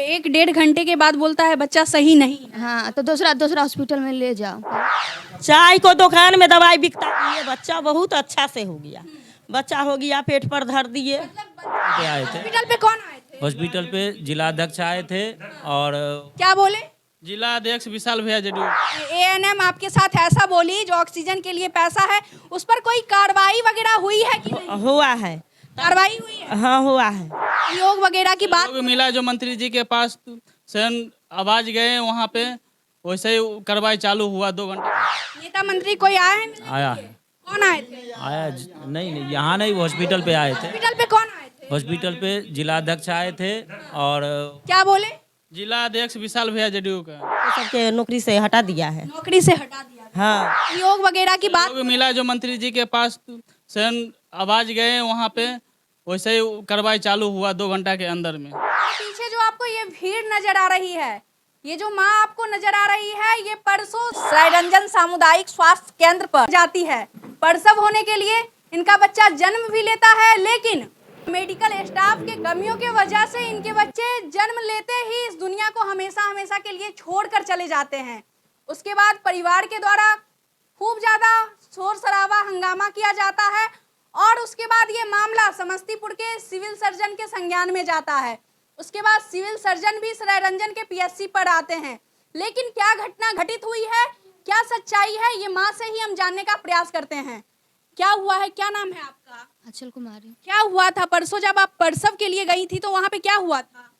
एक डेढ़ घंटे के बाद बोलता है बच्चा सही नहीं है। हाँ तो दूसरा हॉस्पिटल में ले जाओ। चाय को दुकान में दवाई बिकता है, ये बच्चा बहुत अच्छा से हो गया, बच्चा हो गया पेट पर धर दिए। पे आए थे हॉस्पिटल पे कौन आए थे? हॉस्पिटल पे जिलाध्यक्ष आए थे और क्या बोले? जिलाध्यक्ष विशाल भैया जदयू। एएनएम आपके साथ ऐसा बोली जो ऑक्सीजन के लिए पैसा है, उस पर कोई कार्रवाई वगैरह हुई है कि नहीं? हुआ है, कार्रवाई हुई है? हाँ हुआ है। योग वगैरह की बात लोग मिला जो मंत्री जी के पास स्वयं आवाज गए वहाँ पे, वैसे ही कार्रवाई चालू हुआ 2 घंटे। नेता मंत्री कोई आए हैं मिलने आया के लिए? है कौन आए थे? नहीं यहाँ नहीं, हॉस्पिटल पे आए थे। हॉस्पिटल पे कौन आए थे? हॉस्पिटल पे जिलाध्यक्ष आए थे और क्या बोले? जिलाध्यक्ष विशाल भैया जदयू का। सबके नौकरी से हटा दिया है। नौकरी से हटा दिया। हाँ योग वगैरह की बात लोग मिला जो मंत्री जी के पास स्वयं आवाज गए वहाँ पे, वैसे ही कार्रवाई चालू हुआ 2 घंटा के अंदर में। पीछे जो आपको ये भीड़ नजर आ रही है, ये जो माँ आपको नजर आ रही है, ये परसों सरायरंजन सामुदायिक स्वास्थ्य केंद्र पर जाती है। प्रसव होने के लिए इनका बच्चा जन्म भी लेता है, लेकिन मेडिकल स्टाफ के कमियों के वजह से इनके बच्चे जन्म लेते ही इस दुनिया को हमेशा हमेशा के लिए छोड़कर चले जाते हैं। उसके बाद परिवार के द्वारा खूब ज्यादा शोर शराबा हंगामा किया जाता है और उसके बाद ये मामला समस्तीपुर के सिविल सर्जन के संज्ञान में जाता है। उसके बाद सिविल सर्जन भी सरायरंजन के पीएचसी पर आते हैं। लेकिन क्या घटना घटित हुई है, क्या सच्चाई है, ये माँ से ही हम जानने का प्रयास करते हैं। क्या हुआ है? क्या नाम है आपका? अचल कुमारी। क्या हुआ था परसों जब आप प्रसव के लिए गई थी तो वहाँ पे क्या हुआ था?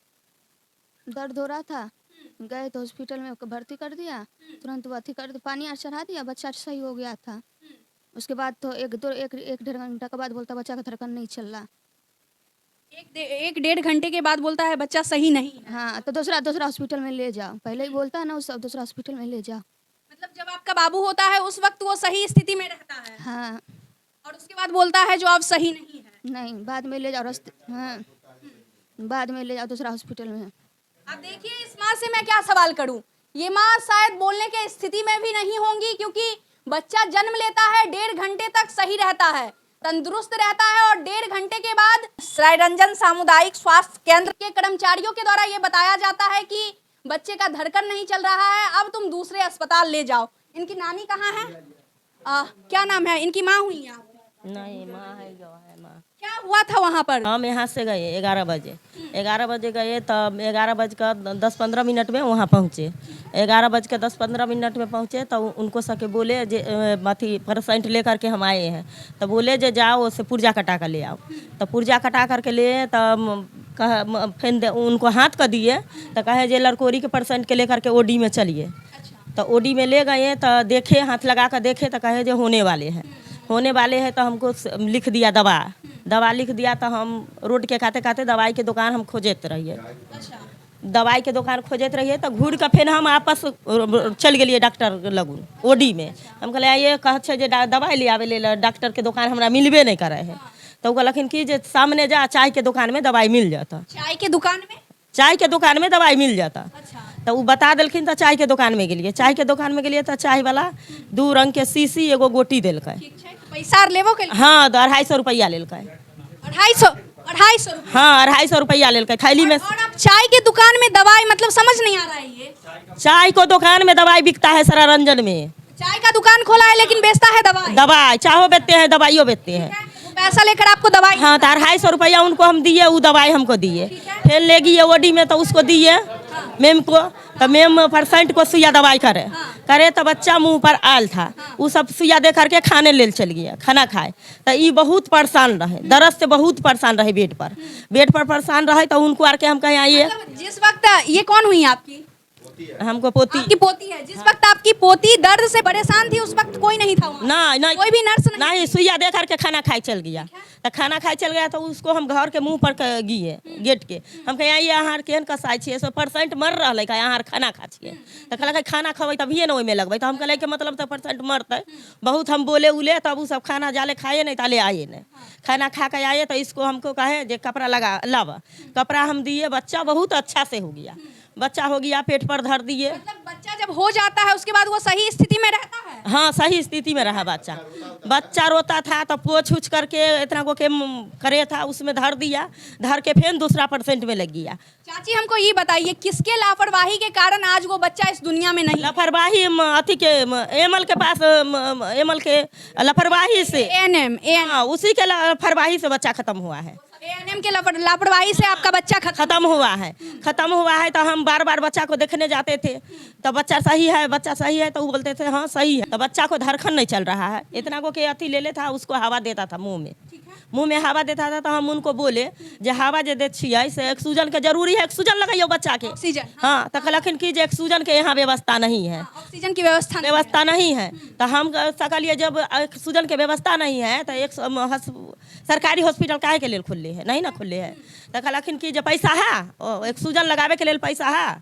दर्द हो रहा था, गए तो हॉस्पिटल में भर्ती कर दिया, तुरंत भर्ती कर दिया, पानी चढ़ा दिया, बच्चा सही हो गया था। उसके बाद तो एक डेढ़ घंटा के बाद बोलता बच्चा का धड़कन नहीं चल रहा। एक डेढ़ घंटे के बाद बोलता है बच्चा सही नहीं है। हाँ तो दूसरा हॉस्पिटल में ले जाओ। पहले ही बोलता है ना, उस दूसरा हॉस्पिटल में ले जाओ। मतलब जब आपका बाबू होता है उस वक्त वो सही स्थिति में रहता है हाँ और उसके बाद बोलता है जो अब सही नहीं है। नहीं, बाद में ले जाओ हाँ बाद में ले जाओ दूसरा हॉस्पिटल में। अब देखिए इस माँ से मैं क्या सवाल करूं, ये माँ शायद बोलने के स्थिति में भी नहीं होंगी, क्योंकि बच्चा जन्म लेता है, 1.5 घंटे तक सही रहता है, तंदुरुस्त रहता है और 1.5 घंटे के बाद सरायरंजन सामुदायिक स्वास्थ्य केंद्र के कर्मचारियों के द्वारा ये बताया जाता है कि बच्चे का धड़कन नहीं चल रहा है, अब तुम दूसरे अस्पताल ले जाओ। इनकी नानी कहाँ है? क्या नाम है? इनकी माँ हुई हैं आप? नहीं, माँ है, गवाह है माँ। क्या हुआ था वहाँ पर? हम यहाँ से गए 11 बजे गए, तब 11 बज कर 10-15 मिनट में वहाँ पहुँचे। 11 बज के 10-15 मिनट में पहुँचे तो उनको सके बोले जे अथी पेशेंट लेकर के हम आए हैं, तो बोले जे जाओ से पुर्जा कटा कर ले आओ। तो पुर्जा कटा करके ले तब फिर उनको हाथ कर दिए, तो कहे जे लड़कोरी के पेशेंट के लेकर के ओडी में चलिए। तो ओडी में ले गए तो देखे, हाथ लगा कर देखे तो कहे जे होने वाले हैं तो हमको लिख दिया दवा लिख दिया। तो हम रोड के खाते दवाई के दुकान हम खोजते रहिए। दवाई के दुकान खोजते रहिए तो घूर के फिर हम आपस चल गए डॉक्टर लगुन ओडी में। हम कहले ये कहे जे दवाई ले आवे ले डॉक्टर के दुकान हमरा मिलबे नहीं करे है। तो कहलखिन कि जे सामने जा, चाय के दुकान में दवाई मिल जाता। चाय के दुकान में दवाई मिल जाता। तो वो बता दिलखिन तो चाय के दुकान में गेलिए। तो चाय वाला 2 रंग के शीशी एगो गोटी दिलकै। पैसा लेबो के? हाँ, तो 250 रुपया लेलकै। 250? हाँ, 250 रुपया लेलकै थैली में। और अब चाय के दुकान में दवाई, मतलब समझ नहीं आ रहा है ये। चाय को दुकान में दवाई बिकता है सरायरंजन में। चाय का दुकान खोला है लेकिन बेचता है दवाई चाहो बेचते हैं, दवाइयों बेचते हैं। वो पैसा लेकर आपको दवाई? हाँ, तो 250 रुपया उनको हम दिए, वो दवाई हमको दिए। फिर ले गए ओडी में तो उसको दिए मैम को। तो मैम पेशेंट को सुइया दवाई करे तो बच्चा मुंह पर आयल था, वो सब सुइया दे करके खाने ले चल गया, खाना खाए। तो ये बहुत परेशान रहे, दर्द से बहुत परेशान रहे, बेड पर परेशान रहे। तो उनको आके हम कहे आइए। जिस वक्त ये कौन हुई आपकी? हमको पोती। आपकी पोती है। जिस वक्त आपकी पोती दर्द से परेशान थी उस वक्त कोई नहीं था वहाँ? नहीं, कोई भी नर्स नहीं, सुइया दे करके खाना खाए चल गया। तो खाना खाए चल गया तो उसको हम घर के मुंह पर गए गेट के। हम कहे आइए अहाँ केहन कसाई छिए, सो पेशेंट मर रहा है, अहाँ खाना खा छिए। तो कहलक खाना खेबै तभिए न ओहिमे लगबै। तो हम कहले कि मतलब तो पेशेंट मरते। बहुत हम बोले उले, तब वो सब खाना जाले खाए नहीं, ताले आए नहीं। खाना खा के आए तो इसको हमको कहे जे कपड़ा लावा। कपड़ा हम दिए, बच्चा बहुत अच्छा से हो गया, बच्चा हो गया पेट पर धर दिए। मतलब बच्चा जब हो जाता है उसके बाद वो सही स्थिति में रहता है? हाँ, सही स्थिति में रहा बच्चा। बच्चा रोता था तो पोछ उछ करके इतना को के करे था, उसमें धर दिया, धर के फिर दूसरा % में लग गया। चाची हमको ये बताइए किसके लापरवाही के कारण आज वो बच्चा इस दुनिया में नहीं है? लापरवाही अथी के एमएल के पास, एमएल के लापरवाही से, एएनएम हाँ, उसी के लापरवाही से बच्चा खत्म हुआ है। एएनएम के लापरवाही से आपका बच्चा खत्म हुआ है। खत्म हुआ है तो हम बार बार बच्चा को देखने जाते थे, तो बच्चा सही है, बच्चा सही है, तो वो बोलते थे हाँ सही है। तो बच्चा को धड़कन नहीं चल रहा है, इतना को के अथी ले लेता, उसको हवा देता था मुंह में हवा देता था। तो हम उनको बोले जे हवा जे देत छियै से ऑक्सीजन के जरूरी है, ऑक्सीजन लगाइयो बच्चा के। ऑक्सीजन, हाँ, तो कहलखिन कि जे ऑक्सीजन के यहाँ व्यवस्था नहीं है, ऑक्सीजन की व्यवस्था नहीं है। तो हम सकलिए जब ऑक्सीजन के व्यवस्था नहीं है तो एक सरकारी हॉस्पिटल काहे के लेल खुले है? नहीं ना खुले है। तो कहलखिन कि जब पैसा है, ऑक्सीजन लगावे के लेल पैसा है,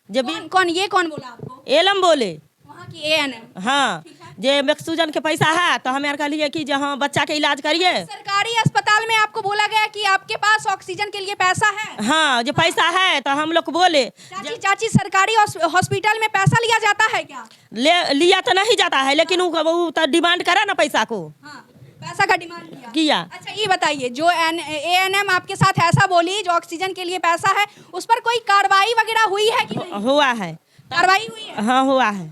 जब ये कौन बोला आपको? एलम बोले वहाँ की एएनएम। हाँ, जे ऑक्सीजन के पैसा है तो हमें कहलिए कि जहाँ बच्चा के इलाज करिए। सरकारी अस्पताल में आपको बोला गया कि आपके पास ऑक्सीजन के लिए पैसा है? हाँ, जो पैसा है तो हम लोग को बोले चाची सरकारी हॉस्पिटल में पैसा लिया जाता है क्या? लिया तो नहीं जाता है, लेकिन वो तो डिमांड करा ना पैसा को। हाँ, पैसा का डिमांड किया। अच्छा ये बताइए, जो एएनएम आपके साथ ऐसा बोली, जो ऑक्सीजन के लिए पैसा है, उस पर कोई कार्रवाई वगैरह हुई है कि नहीं? हुआ है, कार्रवाई हुई है? हाँ हुआ है।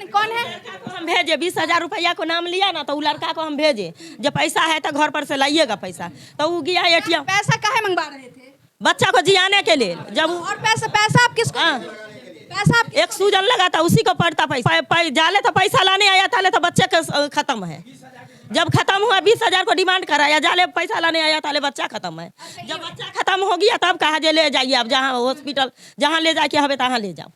कौन है? हम भेजे 20,000 रुपया को नाम लिया ना, तो वो लड़का को हम भेजे, जब पैसा है तो घर पर से लाइएगा पैसा। तो वो गया एटीएम। पैसा काहे मंगवा रहे थे? बच्चा को जियाने के लिए। जब और पैसा आप किसको? हाँ, पैसा आप एक सूजन लगा था, उसी को पड़ता पैसा। जाले तो पैसा लाने आया था, ले तो बच्चे का खत्म है। जब खत्म हुआ 20,000 को डिमांड कराया, जाले पैसा लाने आया था, ले बच्चा खत्म है। जब बच्चा खत्म हो गया तब कहा जे ले जाइए, अब जहाँ हॉस्पिटल जहाँ ले जाके हमें तहाँ ले जाओ।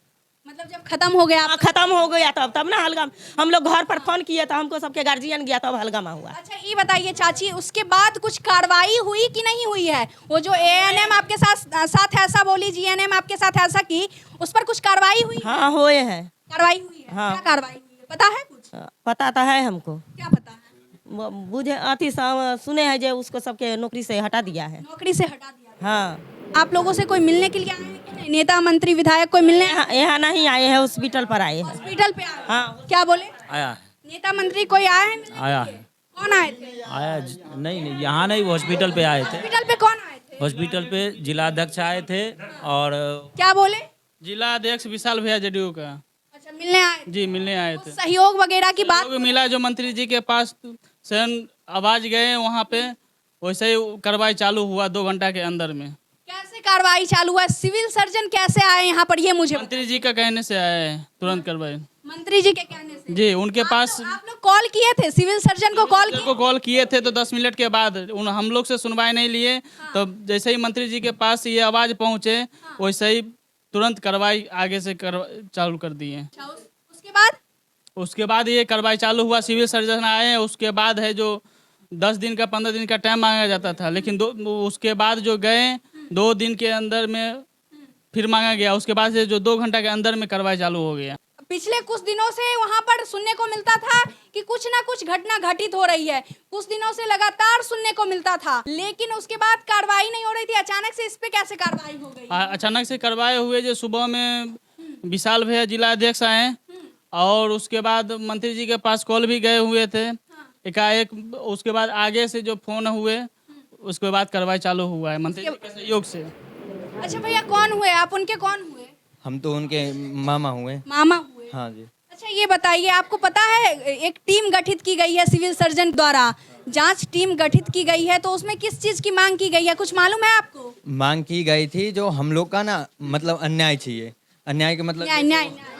मतलब जब खत्म हो गया? खत्म हो गया तब ना हलगाम। हम लोग घर पर फोन किए तो हमको सबके गार्जियन गया, तब हलगामा हुआ। अच्छा ये बताइए चाची, उसके बाद कुछ कार्रवाई हुई कि नहीं हुई है? वो जो एएनएम आपके साथ ऐसा बोली, जीएनएम आपके साथ ऐसा की, उस पर कुछ कार्रवाई हुई? हाँ, हुए हैं। कार्रवाई हुई है? हाँ। क्या कार्रवाई हुई है पता है कुछ? पता तो है हमको। क्या पता है? बुझे अति सुने हैं जो उसको सबके नौकरी से हटा दिया है। नौकरी से हटा दिया? हाँ। आप लोगों से कोई मिलने के लिए आए हैं कि नहीं? नेता मंत्री विधायक कोई मिलने? यहाँ नहीं आए हैं, हॉस्पिटल पर आए हैं। हॉस्पिटल पे आए? हाँ। क्या बोले? आया है, नेता मंत्री कोई आए हैं मिलने आया के लिए? है, कौन आए थे? नहीं यहाँ नहीं, हॉस्पिटल पे आए थे। हॉस्पिटल पे कौन आए थे? हॉस्पिटल पे जिलाध्यक्ष आए थे और क्या बोले? जिला अध्यक्ष विशाल भैया जदयू का। अच्छा मिलने आए थे? जी, मिलने आए थे। सहयोग वगैरह की बात? लोग मिला जो मंत्री जी के पास स्वयं आवाज गए वहाँ पे, वैसे ही कार्रवाई चालू हुआ 2 घंटा के अंदर में। कैसे कार्रवाई चालू है? सिविल सर्जन कैसे आए यहाँ पर, ये मुझे मंत्री जी का कहने से आए हैं, तुरंत कार्रवाई। मंत्री जी के कहने से? जी, उनके पास आप लोग कॉल किए थे सिविल सर्जन को? कॉल किए थे तो 10 मिनट के बाद हम लोग से सुनवाई नहीं लिए। तो जैसे ही मंत्री जी के पास ये आवाज पहुँचे, वैसे ही तुरंत कार्रवाई आगे से चालू कर दिए। उसके बाद ये कार्रवाई चालू हुआ, सिविल सर्जन आए। उसके बाद है जो 10 दिन का 15 दिन का टाइम मांगा जाता था, लेकिन उसके बाद जो गए 2 दिन के अंदर में फिर मांगा गया। उसके बाद से जो 2 घंटा के अंदर में कार्रवाई चालू हो गया। पिछले कुछ दिनों से वहाँ पर सुनने को मिलता था कि कुछ ना कुछ घटना घटित हो रही है, कुछ दिनों से लगातार सुनने को मिलता था, लेकिन उसके बाद कार्रवाई नहीं हो रही थी। अचानक से इस पे कैसे कार्रवाई हो गई? अचानक से कार्रवाई हुए जो सुबह में विशाल भैया जिला अध्यक्ष आए, और उसके बाद मंत्री जी के पास कॉल भी गए हुए थे एकाएक। उसके बाद आगे से जो फोन हुए, उसके बाद कार्रवाई चालू हुआ है मंत्री जी के सहयोग से। अच्छा भैया, कौन हुए आप? उनके कौन हुए? हम तो उनके मामा हुए। मामा हुए? हाँ जी। अच्छा ये बताइए, आपको पता है एक टीम गठित की गई है सिविल सर्जन द्वारा, जांच टीम गठित की गई है, तो उसमें किस चीज की मांग की गई है, कुछ मालूम है आपको? मांग की गई थी जो हम लोग का ना, मतलब अन्याय चाहिए। अन्याय के मतलब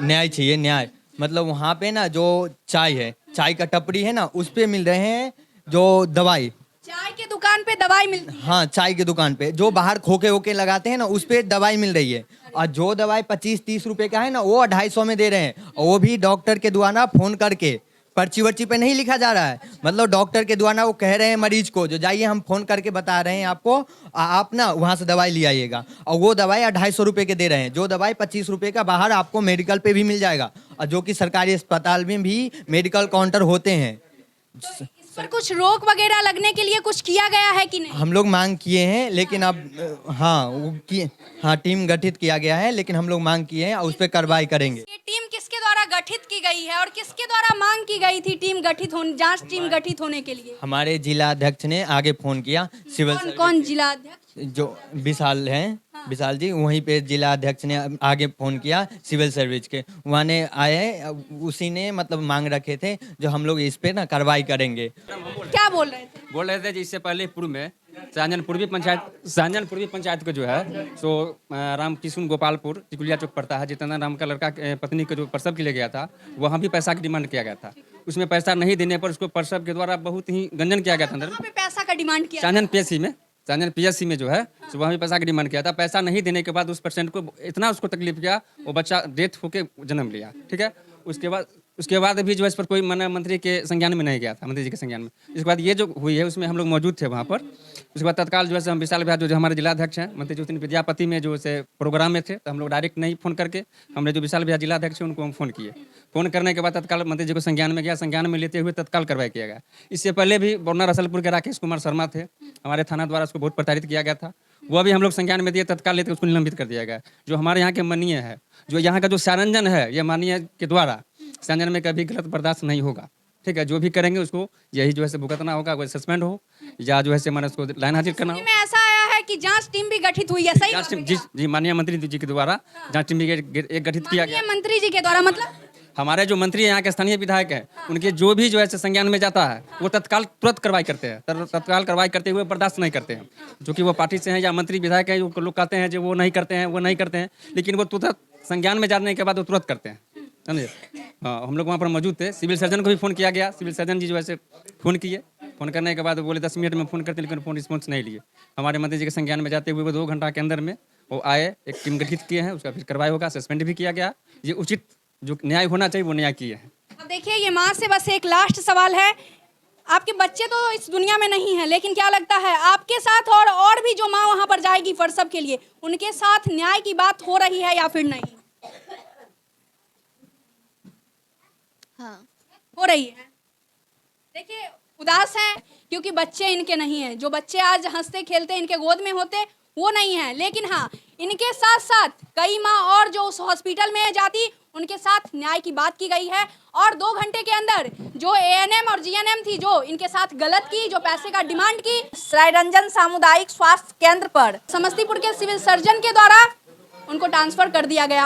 न्याय चाहिए। न्याय मतलब वहाँ पे ना जो चाय है, चाय का टपरी है ना, उस पे मिल रहे हैं जो दवाई। चाय के दुकान पे दवाई मिलती है? हाँ, चाय की दुकान पे जो बाहर खोके होके लगाते हैं ना, उस पे दवाई मिल रही है। और जो दवाई 25-30 रुपए का है ना, वो 250 में दे रहे हैं, और वो भी डॉक्टर के द्वारा फोन करके। पर्ची वर्ची पे नहीं लिखा जा रहा है, मतलब डॉक्टर के द्वारा वो कह रहे हैं मरीज को, जो जाइए हम फोन करके बता रहे हैं आपको, आप ना वहाँ से दवाई ले आइएगा। और वो दवाई 250 रुपये के दे रहे हैं, जो दवाई 25 रुपये का बाहर आपको मेडिकल पे भी मिल जाएगा, और जो कि सरकारी अस्पताल में भी मेडिकल काउंटर होते हैं। तो इस पर कुछ रोक वगैरह लगने के लिए कुछ किया गया है कि नहीं? हम लोग मांग किए हैं, लेकिन अब हाँ टीम गठित किया गया है, लेकिन हम लोग मांग किए हैं और उस पर कार्रवाई करेंगे। ये टीम किसके द्वारा की गई है और किसके द्वारा मांग की गई थी टीम गठित होने, जांच टीम गठित होने के लिए? हमारे जिला अध्यक्ष ने आगे फोन किया, सिविल कौन कौन जिला अध्यक्ष? जो विशाल हैं, विशाल जी, वहीं पे जिला अध्यक्ष ने आगे फोन किया सिविल सर्विस के, वहाँ ने आए, उसी ने मतलब मांग रखे थे जो हम लोग इस पे ना कार्रवाई करेंगे। क्या बोल रहे थे? बोल रहे थे जी, इससे पहले पूर्व में साजनपुरवी पंचायत को जो है सो रामकिशुन गोपालपुर टिकुलिया चौक पड़ता है, जितना राम का लड़का पत्नी को जो प्रसव के लिए गया था, वहाँ भी पैसा की डिमांड किया गया था। उसमें पैसा नहीं देने पर उसको प्रसव के द्वारा बहुत ही गंजन किया गया था अंदर वहाँ पे पैसा का डिमांड किया? चांदन PSC में जो है सो वहाँ भी पैसा की डिमांड किया था। पैसा नहीं देने के बाद उस पेशेंट को इतना उसको तकलीफ किया, वो बच्चा डेथ होके जन्म लिया। ठीक है, उसके बाद भी जो है इस पर कोई मंत्री के संज्ञान में नहीं गया था, मंत्री जी के संज्ञान में। इसके बाद ये जो हुई है उसमें हम लोग मौजूद थे वहाँ पर। उसके बाद तत्काल जो है हम विशाल भैया जो हमारे जिलाध्यक्ष हैं, मंत्री ज्योति विद्यापति में जो है प्रोग्राम में थे, तो हम लोग डायरेक्ट नहीं फ़ोन करके हमने जो विशाल भैया जिलाध्यक्ष हैं उनको हम फ़ोन किए। फ़ोन करने के बाद तत्काल मंत्री जी को संज्ञान में गया, संज्ञान में लेते हुए तत्काल कार्रवाई किया गया। इससे पहले भी बोरना रसलपुर के राकेश कुमार शर्मा थे, हमारे थाना द्वारा उसको बहुत प्रताड़ित किया गया था, वो भी हम लोग संज्ञान में दिए, तत्काल लेते उसको निलंबित कर दिया गया। जो हमारे यहाँ के माननीय है, जो यहाँ का जो सारंजन है, ये माननीय के द्वारा संज्ञान में कभी गलत बर्दाश्त नहीं होगा। ठीक है, जो भी करेंगे उसको यही जो है भुगतना होगा, वो सस्पेंड हो या जो है मैंने उसको लाइन हाजिर करना हो। में ऐसा आया है कि जांच टीम भी गठित हुई है, सही बात है क्या? जी, माननीय मंत्री जी के द्वारा जांच टीम भी एक गठित किया गया। माननीय मंत्री जी के द्वारा मतलब? हमारे जो मंत्री यहाँ के स्थानीय विधायक हैं, उनके जो भी जो है संज्ञान में जाता है वो तत्काल तुरंत कार्रवाई करते हैं, तत्काल कार्रवाई करते हुए बर्दाश्त नहीं करते हैं। जो कि वो पार्टी से हैं या मंत्री विधायक हैं, जो लोग कहते हैं जो वो नहीं करते हैं, लेकिन वो तुरंत संज्ञान में जाने के बाद वो तुरंत करते हैं, समझे। हाँ, हम लोग वहाँ पर मौजूद थे, सिविल सर्जन को भी फ़ोन किया गया, सिविल सर्जन जी जो है फ़ोन किए, फ़ोन करने के बाद बोले 10 मिनट में फ़ोन करते, लेकिन फ़ोन रिस्पॉन्स नहीं लिए। हमारे मंत्री जी के संज्ञान में जाते हुए वो 2 घंटा के अंदर में वो आए, एक टीम गठित किए हैं, उसका फिर कार्रवाई होगा, सस्पेंड भी किया गया। ये उचित जो न्याय होना चाहिए वो न्याय किए हैं। अब देखिए, ये माँ से बस एक लास्ट सवाल है, आपके बच्चे तो इस दुनिया में नहीं है, लेकिन क्या लगता है आपके साथ और भी जो माँ वहाँ पर जाएगी प्रसव के लिए, उनके साथ न्याय की बात हो रही है या फिर नहीं? हाँ, हो रही है। देखिए, उदास हैं क्योंकि बच्चे इनके नहीं हैं। जो बच्चे आज हंसते खेलते इनके गोद में होते वो नहीं है, लेकिन हाँ, इनके साथ साथ कई माँ और जो उस हॉस्पिटल में जाती, उनके साथ न्याय की बात की गई है। और 2 घंटे के अंदर जो ANM और GNM थी, जो इनके साथ गलत की, जो पैसे का डिमांड की, सरायरंजन सामुदायिक स्वास्थ्य केंद्र पर समस्तीपुर के सिविल सर्जन के द्वारा उनको ट्रांसफर कर दिया गया।